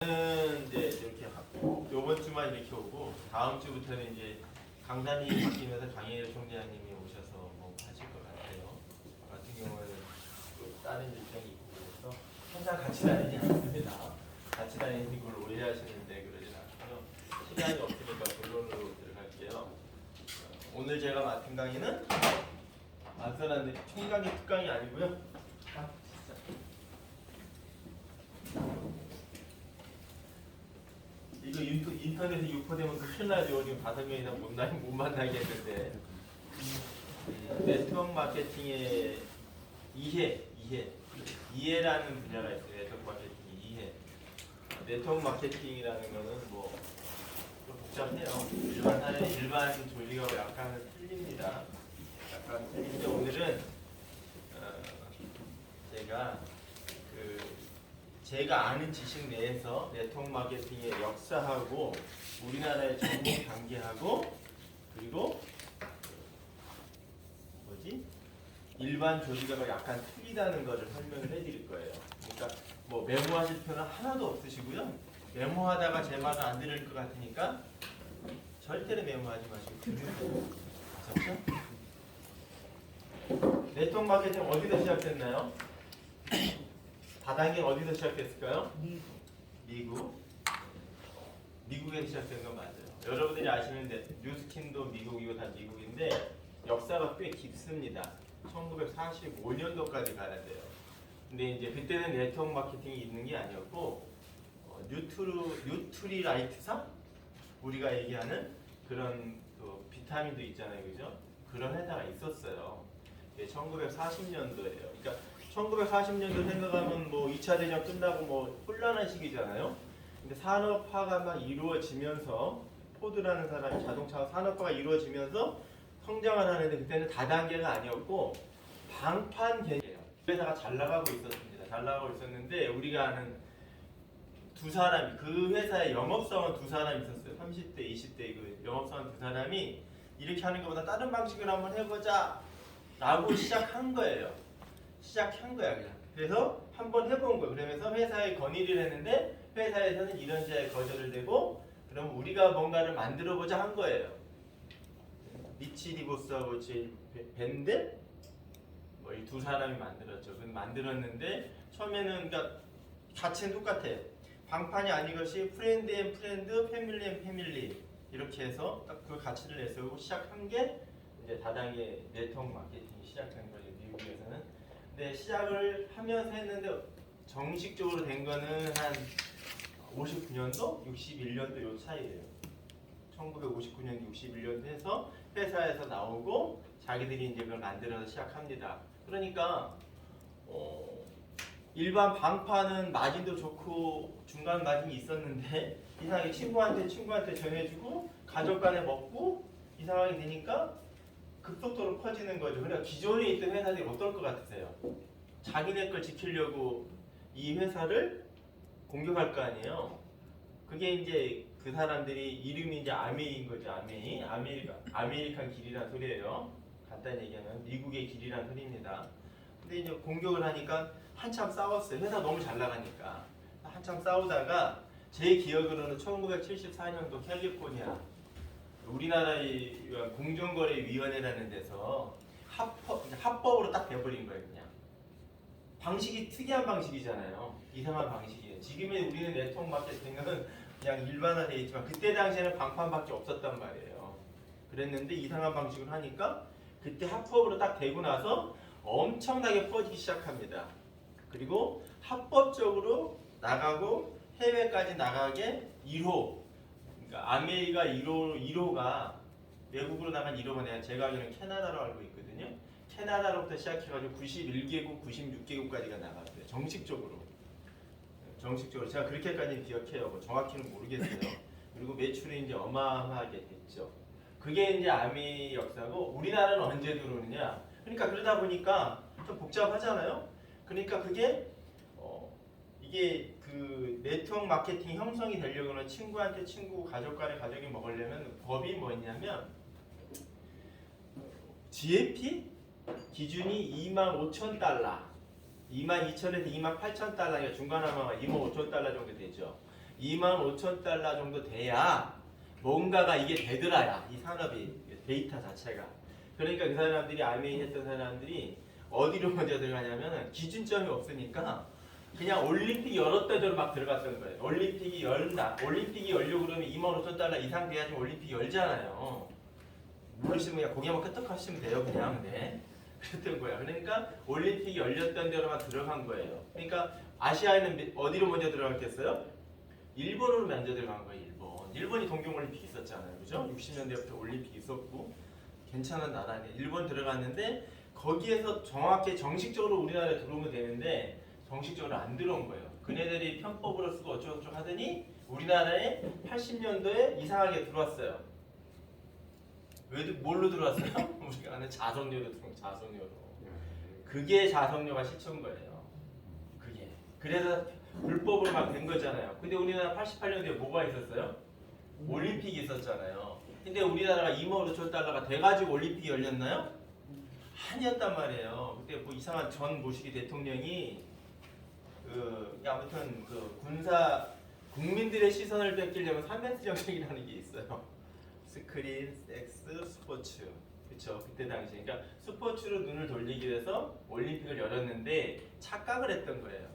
는 이제 이렇게 요번 주만 이렇게 오고 다음 주부터는 이제 강사님이 바뀌면서 강희일 총장님이 오셔서 뭐 하실 것 같아요. 저 같은 경우는 또 다른 일정이 있고 그래서 항상 같이 다니지 않습니다. 같이 다니는 걸 오해 하시는데 그러진 않고요. 시간이 없으니까 본론으로 들어갈게요. 오늘 제가 맡은 강의는 안선한데 총강의 특강이 아니고요. 이거 인터넷에 유포되면 큰일 나죠. 지금 5명 이상 못 만나게 했는데 네트워크 마케팅의 이해라는 분야가 있어요. 네트워크 마케팅의 이해. 네트워크 마케팅이라는 거는 뭐 좀 복잡해요. 일반 조직하고 약간은 틀립니다. 약간 틀린데 오늘은 제가 아는 지식 내에서 네트워크 마케팅의 역사하고 우리나라의 전문 단계하고 그리고 일반 조직하고 약간 틀리다는 것을 설명을 해드릴 거예요. 그러니까 뭐 메모하실 필요는 하나도 없으시고요. 메모하다가 제 말을 안 들을 것 같으니까 절대로 메모하지 마시고 들으세요. 아셨죠? 네트워크 마케팅 어디서 시작됐나요? 다단계는 어디서 시작됐을까요? 미국에서 시작된 건 맞아요. 여러분들이 아시는 뉴스킨도 미국이고 다 미국인데 역사가 꽤 깊습니다. 1945년도까지 가야 돼요. 근데 이제 그때는 네트워크 마케팅이 있는 게 아니었고 뉴트리라이트사 우리가 얘기하는 그런 비타민도 있잖아요, 그죠? 그런 회사가 있었어요. 1940년도예요. 그러니까 1940년도 생각하면 뭐 2차 대전 끝나고 뭐 혼란한 시기잖아요. 근데 산업화가 막 이루어지면서 포드라는 사람이 자동차 산업화가 이루어지면서 성장을 하는데 그때는 다단계가 아니었고 방판 개념이에요. 회사가 잘 나가고 있었습니다. 잘 나가고 있었는데 우리가 아는 두 사람이 그 회사의 영업사원 두 사람이 있었어요. 30대, 20대 그 영업사원 두 사람이 이렇게 하는 것보다 다른 방식으로 한번 해보자 라고 시작한 거예요. 시작한 거야 그냥. 그래서 한번 해본 거예요. 그러면서 회사에 건의를 했는데 회사에서는 이런 제에 거절을 되고 그럼 우리가 뭔가를 만들어보자 한 거예요. 리치 디보스하고 밴드 뭐 이 두 사람이 만들었죠. 만들었는데 처음에는 그러니까 가치는 똑같아요. 방판이 아닌 것이 프렌드 앤 프렌드, 패밀리 앤 패밀리 이렇게 해서 딱 그 가치를 내세우고 시작한 게 이제 다단계 네트워크 마케팅이 시작한 거죠. 미국에서는. 근데 시작을 하면서 했는데 정식적으로 된 거는 한 59년도, 61년도 요 차이예요. 1959년, 61년도 해서 회사에서 나오고 자기들이 이제 그걸 만들어서 시작합니다. 그러니까 일반 방파는 마진도 좋고 중간 마진이 있었는데 이상하게 친구한테 전해주고 가족 간에 먹고 이상하게 되니까 급속도로 커지는 거죠. 그러니까 기존에 있던 회사들이 어떨 것 같으세요? 자기네 걸 지키려고 이 회사를 공격할 거 아니에요. 그게 이제 그 사람들이 이름이 이제 아메이인 거죠. 아메리칸 길이란 소리예요. 간단히 얘기하면 미국의 길이란 소리입니다. 근데 이제 공격을 하니까 한참 싸웠어요. 회사 너무 잘 나가니까 한참 싸우다가 제 기억으로는 1974년도 캘리포니아 우리나라의 공정거래위원회라는 데서 합법으로 딱 돼버린 거예요. 그냥 방식이 특이한 방식이잖아요. 이상한 방식이에요. 지금의 우리는 네트워크 마케팅은 그냥 일반화되어 있지만 그때 당시에는 방판밖에 없었단 말이에요. 그랬는데 이상한 방식으로 하니까 그때 합법으로 딱 되고 나서 엄청나게 퍼지기 시작합니다. 그리고 합법적으로 나가고 해외까지 나가게 1호 그러니까 아메리카 1호가 외국으로 나간 1호가 제가 알기로는 캐나다로 알고 있거든요. 캐나다로부터 시작해가지고 91개국, 96개국까지가 나갔어요. 정식적으로 제가 그렇게까지 기억해요. 뭐 정확히는 모르겠어요. 그리고 매출이 이제 어마어마하게 됐죠. 그게 이제 아미 역사고 우리나라는 언제 들어오느냐? 그러니까 그러다 보니까 좀 복잡하잖아요. 그러니까 이게 그 네트워크 마케팅 형성이 되려고는 친구한테 친구, 가족 간에 가족이 먹으려면 법이 뭐냐면 GMP 기준이 25,000달러, 22,000에서 28,000달러, 중간 한마가 25,000달러 정도 되죠. $25,000 정도 돼야 뭔가가 이게 되더라야 이 산업이 데이터 자체가. 그러니까 그 사람들이 RMA 했던 사람들이 어디로 먼저 들어가냐면 기준점이 없으니까 그냥 올림픽 열었던 대로 막 들어갔던 거예요. 올림픽이 열려고 그러면 $25,000 이상 돼야지 올림픽 열잖아요. 모르시면 그냥 고개 한번 끄덕하시면 돼요. 그냥. 네. 그랬던 거야. 그러니까 올림픽이 열렸던 대로만 들어간 거예요. 그러니까 아시아에는 어디로 먼저 들어갔겠어요? 일본으로 먼저 들어간 거예요. 일본이 동경올림픽 있었잖아요. 그죠? 60년대부터 올림픽 있었고 괜찮은 나라인데 일본 들어갔는데 거기에서 정확히 정식적으로 우리나라에 들어오면 되는데 정식적으로 안 들어온 거예요. 그네들이 편법으로 쓰고 어쩌고저쩌고 하더니 우리나라에 80년도에 이상하게 들어왔어요. 뭘로 들어왔어요? 우리가 아는 자석료로 들어온 자석료로. 그게 자석료가 시초인 거예요. 그게. 그래서 불법으로 막 된 거잖아요. 근데 우리나라 88년도에 뭐가 있었어요? 올림픽이 있었잖아요. 근데 우리나라가 $25,000가 돼가지고 올림픽이 열렸나요? 아니었단 말이에요. 그때 뭐 이상한 전 모시기 대통령이 아무튼 국민들의 시선을 뺏기려면 3S 정책이라는 게 있어요. 스크린, 섹스, 스포츠. 그쵸? 그때 당시. 그러니까 스포츠로 눈을 돌리기 위해서 올림픽을 열었는데 착각을 했던 거예요.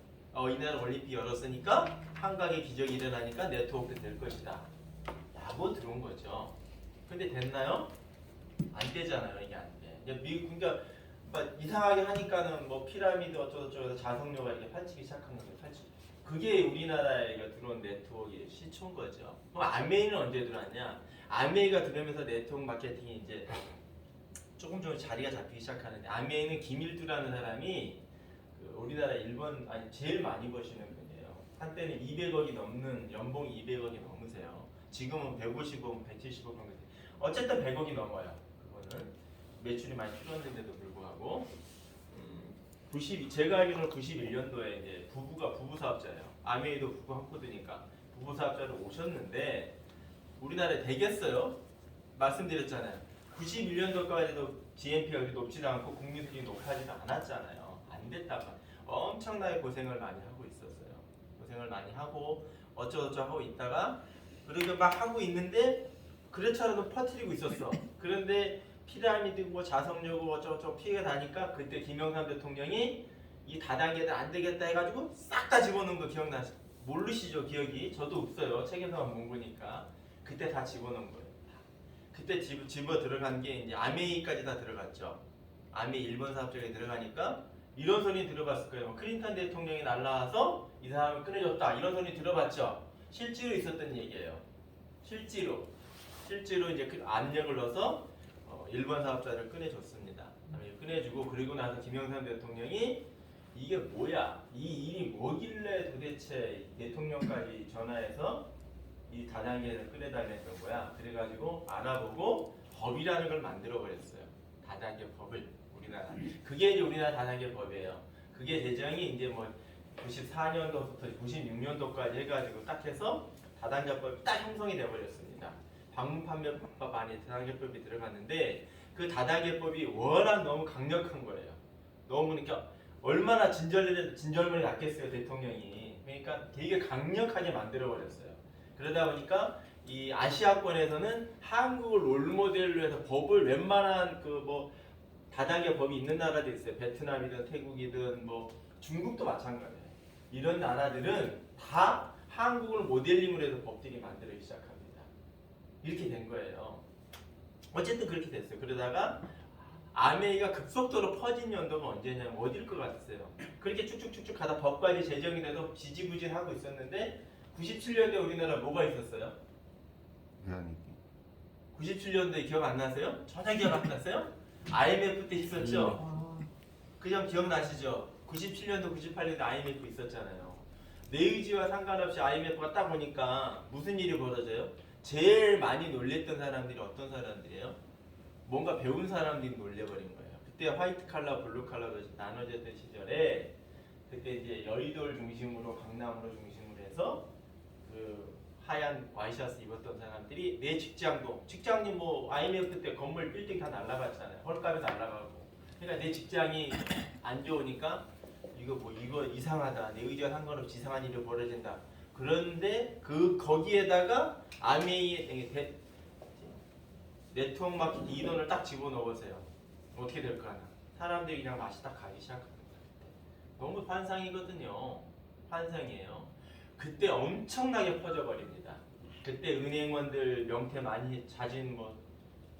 이날 올림픽 열었으니까 한강의 기적이 일어나니까 네트워크 될 것이다. 라고 들어온 거죠. 근데 됐나요? 안 되잖아요. 이게 안 돼. 그러니까 막 이상하게 하니까는 뭐 피라미드 어쩌고저쩌고 자석료가 이렇게 팔치기 시작한 거예요. 그게 우리나라에 들어온 네트워크의 시초인 거죠. 그럼 아메이는 언제 들어왔냐? 아메이가 들어오면서 네트워크 마케팅이 이제 조금 자리가 잡히기 시작하는데 아메이는 김일두라는 사람이 우리나라 제일 많이 버시는 분이에요. 한때는 200억이 넘는 연봉이 200억이 넘으세요. 지금은 150억, 170억 정도 돼요. 어쨌든 100억이 넘어요. 그거는 매출이 많이 줄었는데도 불구하고 제가 알기로는 91년도에 이제 부부 사업자예요. 아메이도 부부 한 코드니까 부부 사업자로 오셨는데 우리나라에 되겠어요? 말씀드렸잖아요. 91년도까지도 GNP가 그렇게 높지도 않고 국민 수준이 높아지도 않았잖아요. 안 됐다가 엄청나게 고생을 많이 하고 있었어요. 고생을 많이 하고 어쩌고저쩌고 하고 있다가 그리고 막 하고 있는데 그렇잖아도 퍼뜨리고 있었어. 그런데 피라미드 뭐 자석료고 어쩌고저쩌고 피해가 나니까 그때 김영삼 대통령이 이 다단계들 안 되겠다 해가지고 싹 다 집어넣은 거 기억나시죠? 모르시죠? 기억이? 저도 없어요. 책에서만 본 거니까. 그때 다 집어넣은 거예요. 그때 집어 들어간 게 이제 아메이까지 다 들어갔죠. 아메이 일본 사업장에 들어가니까 이런 소리 들어봤을 거예요. 클린턴 대통령이 날라와서 이 사람을 끊어줬다. 이런 소리 들어봤죠. 실제로 있었던 얘기예요. 실제로 이제 그 압력을 넣어서 일본 사업자를 꺼내줬습니다. 꺼내주고 그리고 나서 김영삼 대통령이 이게 뭐야? 이 일이 뭐길래 도대체 대통령까지 전화해서 이 다단계를 꺼내달랬던 거야. 그래가지고 알아보고 법이라는 걸 만들어 버렸어요. 다단계 법을 우리나라. 그게 이제 우리나라 다단계 법이에요. 그게 제정이 이제 뭐 94년도부터 96년도까지 해가지고 딱 해서 다단계법이 딱 형성이 돼버렸습니다. 방문판매법 안에 다단계법이 들어갔는데 그 다단계법이 워낙 너무 강력한 거예요. 너무 그러니까 얼마나 진절머리 났겠어요 대통령이. 그러니까 되게 강력하게 만들어 버렸어요. 그러다 보니까 이 아시아권에서는 한국을 롤모델로 해서 법을 웬만한 다단계 법이 있는 나라도 있어요. 베트남이든 태국이든 뭐 중국도 마찬가지예요. 이런 나라들은 다 한국을 모델링으로 해서 법들이 만들어지기 시작합니다. 이렇게 된 거예요. 어쨌든 그렇게 됐어요. 그러다가 아메이가 급속도로 퍼진 연도가 언제냐면 어딜 것 같으세요? 그렇게 쭉쭉쭉쭉 가다 법까지 제정이 돼도 지지부진하고 있었는데 97년도에 우리나라 뭐가 있었어요? 97년도에 기억 안 나세요? 전혀 기억 안 나세요? IMF 때 있었죠? 그 점 기억나시죠? 97년도, 98년도 IMF 있었잖아요. 내 의지와 상관없이 IMF가 딱 오니까 무슨 일이 벌어져요? 제일 많이 놀랬던 사람들이 어떤 사람들이에요? 뭔가 배운 사람들이 놀래버린 거예요. 그때 화이트 칼라, 블루 칼라로 나눠졌던 시절에 그때 이제 여의도를 중심으로 강남으로 중심으로 해서 그 하얀 와이셔츠 입었던 사람들이 내 직장이 뭐 IMF 때 건물 빌딩 다 날라갔잖아요. 헐값이 날라가고. 그러니까 내 직장이 안 좋으니까 이거 이상하다. 내 의지와 상관없이 이상한 일이 벌어진다. 그런데 거기에다가 아메이 네트워크 마케팅 이 돈을 딱 집어넣으세요. 어떻게 될까? 사람들이 그냥 맛이 딱 가기 시작합니다. 너무 환상이거든요. 환상이에요. 그때 엄청나게 퍼져버립니다. 그때 은행원들 명태 많이 자진 뭐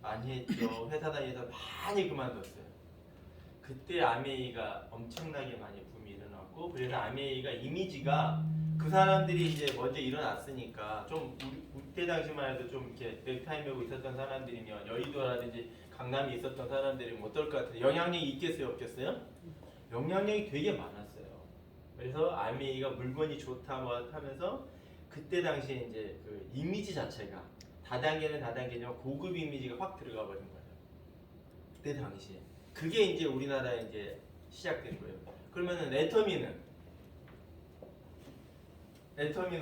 많이 했죠. 회사 다니면서 많이 그만뒀어요. 그때 아메이가 엄청나게 많이 붐이 일어났고, 그래서 아메이가 이미지가 그 사람들이 이제 먼저 일어났으니까 좀 그때 당시만 해도 좀 이렇게 넥타이 메고 있었던 사람들이면 여의도라든지 강남에 있었던 사람들이면 어떨 것 같아요? 영향력이 있겠어요, 없겠어요? 영향력이 되게 많았어요. 그래서 아메이가 물건이 좋다 뭐 하면서 그때 당시에 이제 그 이미지 자체가 다단계는 다단계지만 고급 이미지가 확 들어가 버린 거예요. 그때 당시에. 그게 이제 우리나라에 이제 시작된 거예요. 그러면은 애터미는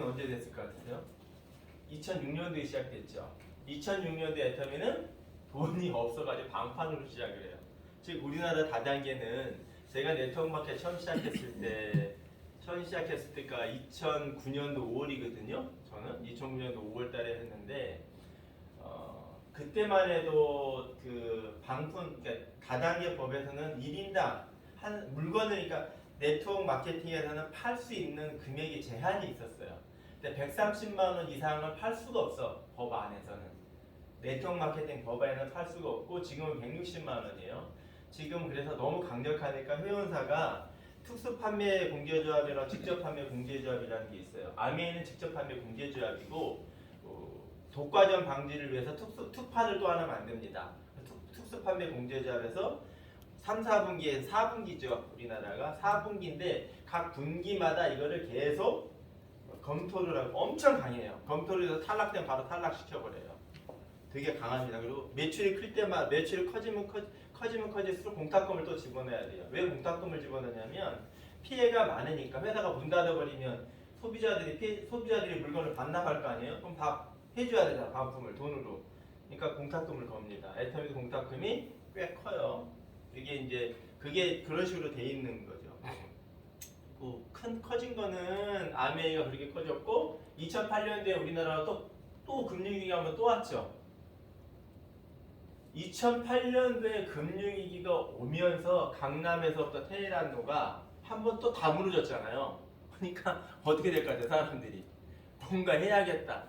언제 됐을 것 같으세요? 2006년도에 시작됐죠. 2006년도에 애터미는 돈이 없어가지고 방판으로 시작을 해요. 즉 우리나라 다단계는 제가 네트워크 마켓 처음 시작했을 때가 2009년도 5월이거든요. 저는 2009년도 5월달에 했는데 그때만 해도 그 그러니까 다단계 법에서는 1인당 한 물건을 그러니까 네트워크 마케팅에서는 팔 수 있는 금액이 제한이 있었어요. 근데 130만 원 이상을 팔 수가 없어. 법 안에서는. 네트워크 마케팅 법 안에는 팔 수가 없고 지금은 160만 원이에요. 지금 그래서 너무 강력하니까 회원사가 특수 판매 공제조합이랑 직접 판매 공제조합이라는 게 있어요. 아메이는 직접 판매 공제조합이고 독과점 방지를 위해서 특판을 또 하나 만듭니다. 특수 판매 공제조합에서 3, 4분기에 4분기죠. 우리나라가 4분기인데 각 분기마다 이거를 계속 검토를 하고 엄청 강해요. 검토를 해서 탈락되면 바로 탈락시켜버려요. 되게 강합니다. 그리고 매출이 클 때마다 매출이 커지면 커질수록 공탁금을 또 집어넣어야 돼요. 왜 공탁금을 집어넣냐면 피해가 많으니까 회사가 문 닫아버리면 소비자들이 물건을 반납할 거 아니에요? 그럼 다 해줘야 되잖아. 반품을 돈으로. 그러니까 공탁금을 겁니다. 애터미도 공탁금이 꽤 커요. 그게 그런 식으로 돼 있는 거죠. 커진 거는 아메이가 그렇게 커졌고 2008년도에 우리나라가 또 금융위기가 한번 또 왔죠. 2008년도에 금융위기가 오면서 강남에서부터 테헤란로가 한번 또 다 무너졌잖아요. 그러니까 어떻게 될 것 같아요, 사람들이? 뭔가 해야겠다.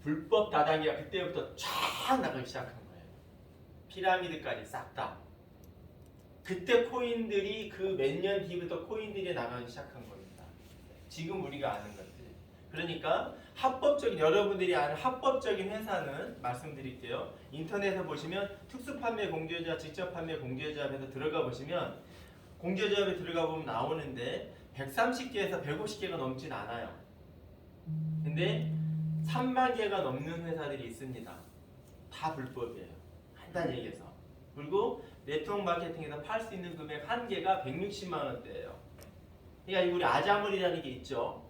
불법 다단계가 그때부터 쫙 나가기 시작한 거예요. 피라미드까지 싹 다. 그때 코인들이 그 몇 년 뒤부터 코인들이 나가기 시작한 겁니다. 지금 우리가 아는 것들. 그러니까 여러분들이 아는 합법적인 회사는 말씀드릴게요. 인터넷에 보시면 특수판매 공제조합, 직접 판매 공제조합에서 들어가 보시면 공제조합에 들어가 보면 나오는데 130개에서 150개가 넘진 않아요. 근데 3만 개가 넘는 회사들이 있습니다. 다 불법이에요. 간단히 얘기해서. 그리고 네트워크 마케팅에서 팔 수 있는 금액 한 개가 160만 원대예요. 그러니까 우리 아자몰이라는 게 있죠.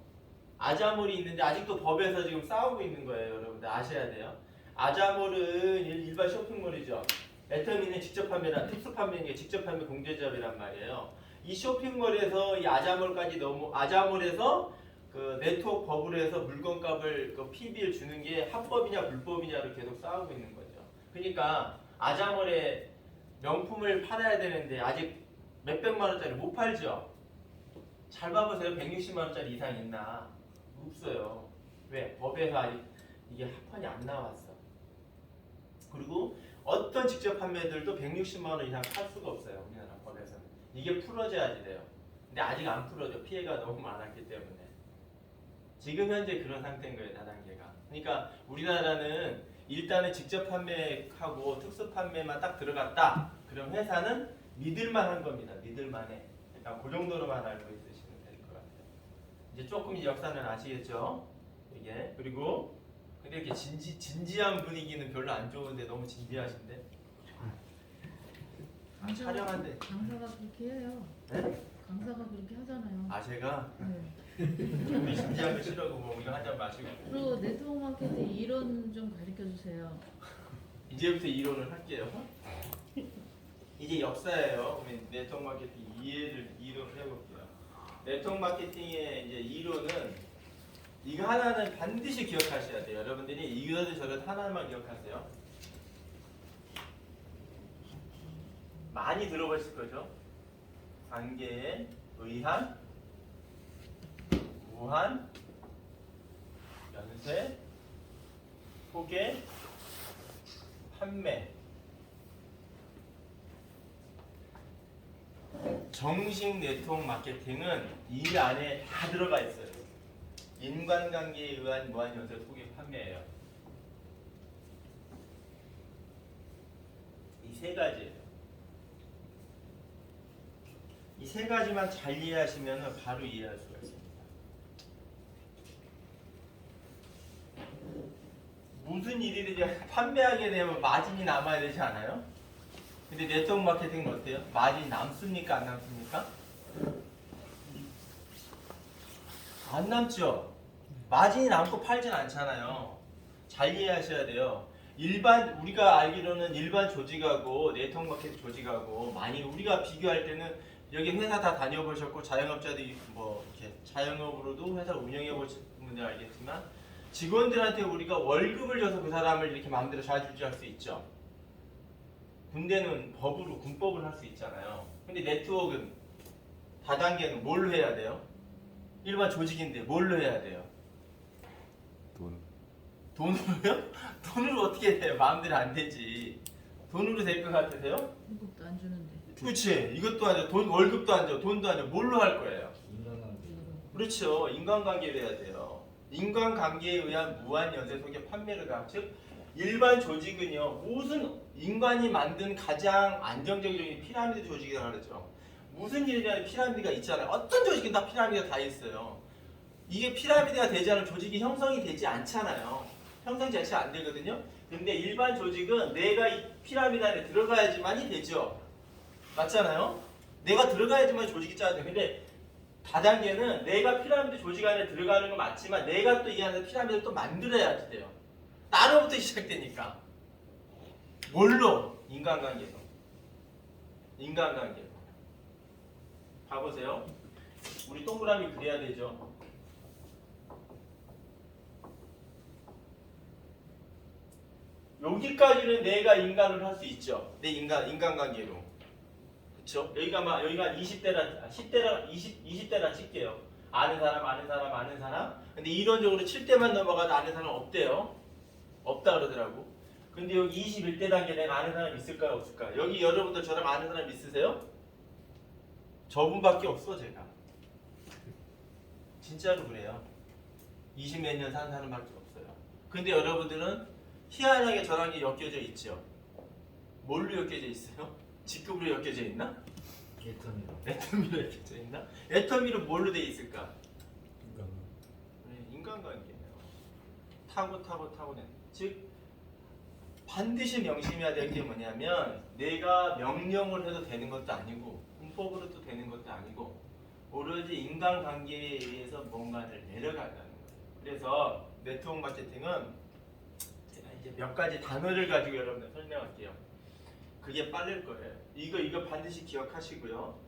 아자몰이 있는데 아직도 법에서 지금 싸우고 있는 거예요. 여러분들 아셔야 돼요. 아자몰은 일반 쇼핑몰이죠. 애터미는 직접 판매나 특수 판매인 게 직접 판매 공제조합이란 말이에요. 이 쇼핑몰에서 이 아자몰에서 그 네트워크 법으로 해서 물건값을 그 PB를 주는 게 합법이냐 불법이냐를 계속 싸우고 있는 거죠. 그러니까 아자몰에 명품을 팔아야 되는데 아직 몇백만 원짜리 못 팔죠. 잘 봐보세요. 160만 원짜리 이상 있나? 없어요. 왜? 법에서 아직 이게 합판이 안 나왔어. 그리고 어떤 직접 판매들도 160만 원 이상 팔 수가 없어요. 우리나라 법에서는. 이게 풀어져야지 돼요. 근데 아직 안 풀어져. 피해가 너무 많았기 때문에. 지금 현재 그런 상태인 거예요. 다단계가. 그러니까 우리나라는 일단은 직접 판매하고 특수 판매만 딱 들어갔다. 그럼 회사는 믿을만한 겁니다. 믿을만해. 일단 그 정도로만 알고 있으시면 될 것 같아요. 이제 조금 역사는 아시겠죠? 이게 그리고 근데 이렇게 진지한 분위기는 별로 안 좋은데 너무 진지하신데. 촬영한데. 강사가 그렇게 해요. 네? 강사가 그렇게 하잖아요. 아 제가 네. 우리 진지한 거 싫어하고 뭐 우리가 한잔 마시고. 그리고 네트워크 마케팅 이론 좀 가르쳐 주세요. 이제부터 이론을 할게요. 이제 역사예요. 우리 네트워크 마케팅 이론을 해볼게요. 네트워크 마케팅의 이제 이론은 이거 하나는 반드시 기억하셔야 돼요. 여러분들이 이거든 저거든 하나만 기억하세요. 많이 들어보실 거죠? 관계에 의한, 무한, 연쇄, 소개, 판매. 정식 네트워크 마케팅은 이 안에 다 들어가 있어요. 인간관계에 의한 무한 연쇄 소개 판매예요. 이 세 가지예요. 이 세 가지만 잘 이해하시면 바로 이해할 수가 있습니다. 무슨 일이든지 판매하게 되면 마진이 남아야 되지 않아요? 근데 네트워크 마케팅은 어때요? 마진이 남습니까? 안 남습니까? 안 남죠? 마진이 남고 팔진 않잖아요. 잘 이해하셔야 돼요. 우리가 알기로는 일반 조직하고 네트워크 마케팅 조직하고 많이 우리가 비교할 때는 여기 회사 다 다녀보셨고 자영업자들이 뭐 이렇게 자영업으로도 회사 운영해 보신 분들 알겠지만 직원들한테 우리가 월급을 줘서 그 사람을 이렇게 마음대로 잘 유지할 수 있죠. 군대는 법으로 군법을 할 수 있잖아요. 근데 네트워크는 다단계는 뭘로 해야 돼요? 일반 조직인데 뭘로 해야 돼요? 돈으로요? 돈으로 어떻게 돼요? 마음대로 안 되지. 돈으로 될 것 같으세요? 월급도 안 주는데. 그렇지. 이것도 안 줘. 돈 월급도 안 줘. 돈도 안 줘. 뭘로 할 거예요? 인간관계. 그렇죠. 인간관계를 해야 돼요. 인간관계에 의한 무한 연쇄 소개 판매를 가. 즉 일반 조직은요. 무슨 인간이 만든 가장 안정적인 피라미드 조직이라고 그러죠. 무슨 일이냐면 피라미드가 있잖아요. 어떤 조직은 다 피라미드가 다 있어요. 이게 피라미드가 되지 않으면 조직이 형성이 되지 않잖아요. 형성 자체가 안 되거든요. 근데 일반 조직은 내가 이 피라미드 안에 들어가야지만이 되죠. 맞잖아요. 내가 들어가야지만 조직이 짜져. 근데 다단계는 내가 피라미드 조직 안에 들어가는 건 맞지만 내가 또 이 안에 피라미드를 또 만들어야 돼요. 나로부터 시작되니까. 뭘로? 인간관계로. 인간관계로. 봐보세요. 우리 동그라미 그려야 되죠. 여기까지는 내가 인간을 할 수 있죠. 내 인간관계로. 그쵸? 여기가 20대라, 10대라, 20대라 칠게요. 아는 사람. 근데 이론적으로 7대만 넘어가도 아는 사람 없대요. 없다 그러더라고. 근데 여기 21대 단계 내가 아는 사람 있을까요? 없을까요? 여기 여러분들 저랑 아는 사람 있으세요? 저분밖에 없어, 제가. 진짜로 그래요. 20 몇 년 산 사람밖에 없어요. 근데 여러분들은 희한하게 저랑 엮여져 있죠. 뭘로 엮여져 있어요? 직급으로 엮여져 있나? 애터미로 엮여져 있나? 애터미로 뭘로 돼 있을까? 인간관계예요. 타고는. 즉 반드시 명심해야 될 게 뭐냐면 내가 명령을 해도 되는 것도 아니고 문법으로도 되는 것도 아니고 오로지 인간관계에 의해서 뭔가를 내려간다는 거예요. 그래서 네트워크 마케팅은 제가 이제 몇 가지 단어를 가지고 여러분들 설명할게요. 그게 빠를 거예요. 이거 반드시 기억하시고요.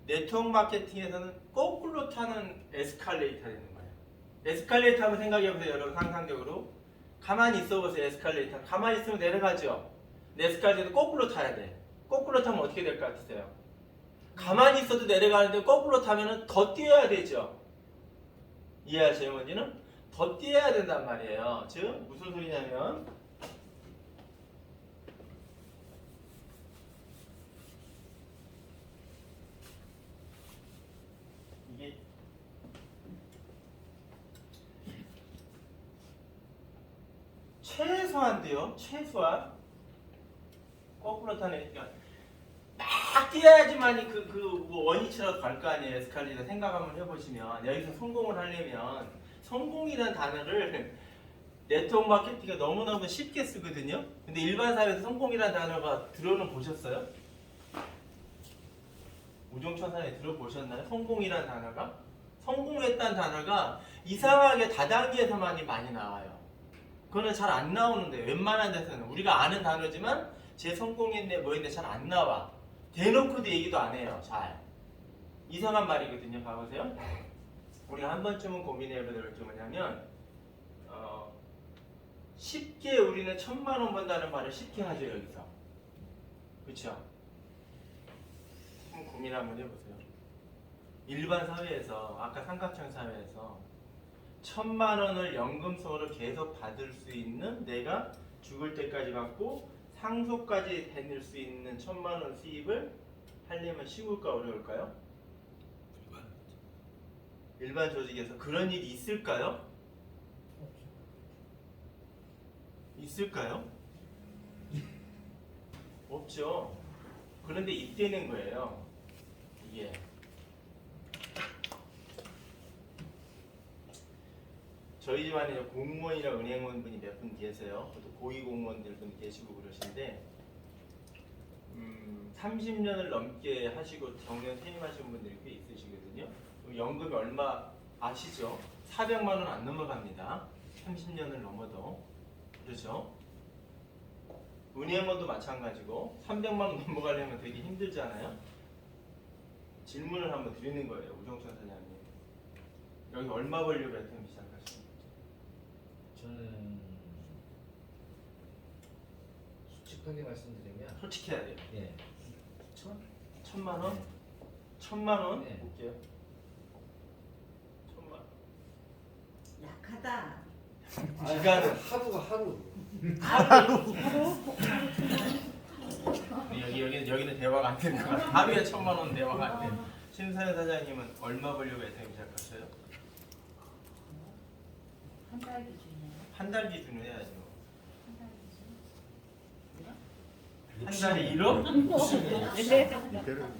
네트워크 마케팅에서는 거꾸로 타는 에스컬레이터 되는 거예요. 에스컬레이터 한번 생각해보세요. 여러분 상상적으로. 가만히 있어보세요. 에스컬레이터. 가만히 있으면 내려가죠. 근데 에스컬레이터 거꾸로 타야 돼. 거꾸로 타면 어떻게 될 것 같으세요? 가만히 있어도 내려가는데 거꾸로 타면 더 뛰어야 되죠. 이해하세요, 뭔지는? 더 뛰어야 된단 말이에요. 즉 무슨 소리냐면 이게 최소한데요. 최소한 거꾸로 타니까 막 뛰어야지만이 뭐 원위치라도 갈 거 아니에요. 에스컬레이터 생각 한번 해보시면 여기서 성공을 하려면 성공이라는 단어를 네트워크 마케팅이 너무너무 쉽게 쓰거든요. 근데 일반 사회에서 성공이라는 단어가 들어는 보셨어요? 우종천사에 들어보셨나요? 성공이라는 단어가? 성공했다는 단어가 이상하게 다단계에서만이 많이 나와요. 그거는 잘 안 나오는데 웬만한 데서는 우리가 아는 단어지만 제 성공했네 뭐했네 잘 안 나와. 대놓고도 얘기도 안 해요. 잘. 이상한 말이거든요. 봐보세요. 우리가 한 번쯤은 고민해야 될 게 뭐냐면 쉽게 우리는 1,000만 원 번다는 말을 쉽게 하죠 여기서. 그렇죠? 한번 고민 한번 해보세요. 일반 사회에서 아까 삼각형 사회에서 1,000만 원을 연금성으로 계속 받을 수 있는 내가 죽을 때까지 받고 상속까지 해낼 수 있는 1,000만 원 수입을 하려면 쉬울까 어려울까요? 일반 조직에서 그런 일이 있을까요? 있을까요? 없죠. 그런데 이때는 거예요. 이게 저희 집안에 공무원이나 은행원 분이 몇 분 계세요. 또 고위 공무원들 분 계시고 그러신데 30년을 넘게 하시고 정년 퇴임하신 분들이 꽤 있으시거든요. 연금이 얼마 아시죠? 400만 원 안 넘어갑니다. 30년을 넘어도. 그렇죠? 은행원도 마찬가지고 300만 원 넘어가려면 되게 힘들잖아요. 질문을 한번 드리는 거예요. 우정천 사장님. 여기 얼마 벌려고 했던 시작하십니까? 저는 솔직하게 말씀드리면 솔직해야 돼요. 예. 1,000만 원? 네. 1,000만 원? 네. 볼게요. 1,000만 원. 약하다. 기간은 하루가 하루. 여기는 대화가 안 되는 거 같아요. 하루에 1,000만 원 대화가 안 돼. 심사연 사장님은 얼마 벌려고 했던 시작하셨어요? 한 달 기준이에요. 한 달 기준으로 해야죠. 한 달 기준. 한 달에 1억? 못생겨야 같아서.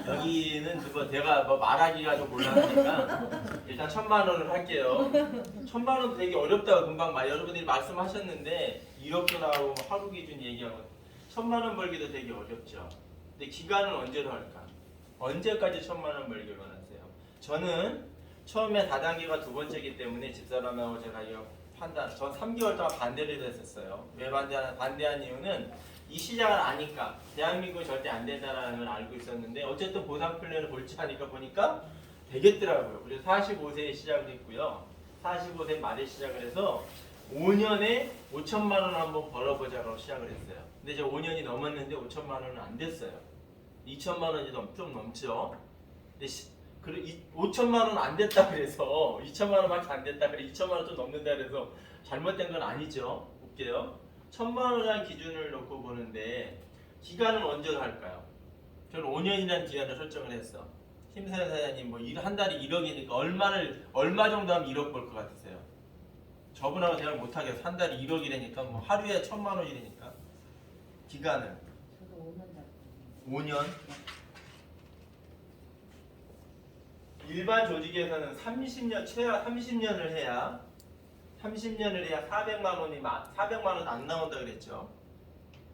여기는 뭐 제가 뭐 말하기가 좀 곤란하니까 일단 1,000만 원을 할게요. 1,000만 원 되게 어렵다고 금방 여러분들이 말씀하셨는데 1억도 나오고 하루 기준 얘기하고 1,000만 원 벌기도 되게 어렵죠. 근데 기간은 언제로 할까? 언제까지 1,000만 원 벌기를 원하세요? 저는 처음에 다단계가 두 번째이기 때문에 집사람하고 제가 이거 판단, 전 3개월 동안 반대를 했었어요. 왜 반대한 이유는 이 시장을 아니까 대한민국은 절대 안 된다는 걸 알고 있었는데 어쨌든 보상 플랜을 볼지 하니까 보니까 되겠더라고요. 그래서 45세에 시작을 했고요. 45세 말에 시작을 해서 5년에 5천만 원 한번 벌어보자고 시작을 했어요. 근데 이제 5년이 넘었는데 5천만 원은 안 됐어요. 2천만 원이 좀 넘죠. 근데 5천만 원 안 됐다 그래서 2천만 원밖에 안 됐다 그래 2천만 원 좀 넘는다 그래서 잘못된 건 아니죠. 볼게요. 1,000만 원이라는 기준을 놓고 보는데 기간은 언제로 할까요? 저는 5년이라는 기간을 설정을 했어. 심사연 사장님 뭐 한 달에 1억이니까 얼마 정도 하면 1억 벌 것 같으세요? 저분하고 대화를 못하겠어. 한 달에 1억이라니까 뭐 하루에 1,000만 원이라니까. 기간은 저도 5년 잡고. 5년. 일반 조직에서는 30년 최하 30년을 해야 400만 원 안 나온다 그랬죠.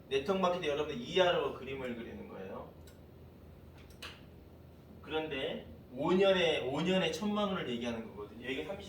네트워크마케팅 여러분들 이해하라고 그림을 그리는 거예요. 그런데 5년에 1,000만 원을 얘기하는 거거든요. 여기 30